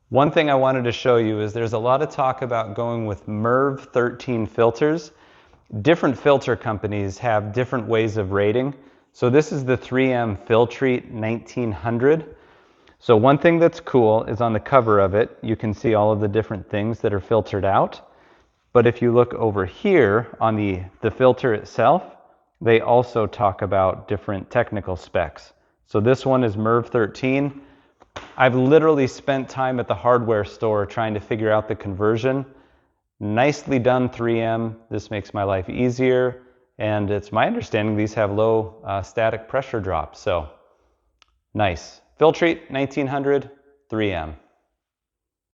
One thing I wanted to show you is there's a lot of talk about going with MERV 13 filters. Different filter companies have different ways of rating. So this is the 3M Filtrete 1900. So one thing that's cool is on the cover of it, you can see all of the different things that are filtered out. But if you look over here on the filter itself, they also talk about different technical specs. So this one is MERV 13. I've literally spent time at the hardware store trying to figure out the conversion. Nicely done, 3M. This makes my life easier. And it's my understanding these have low static pressure drop. So nice. Filtrete 1900, 3M.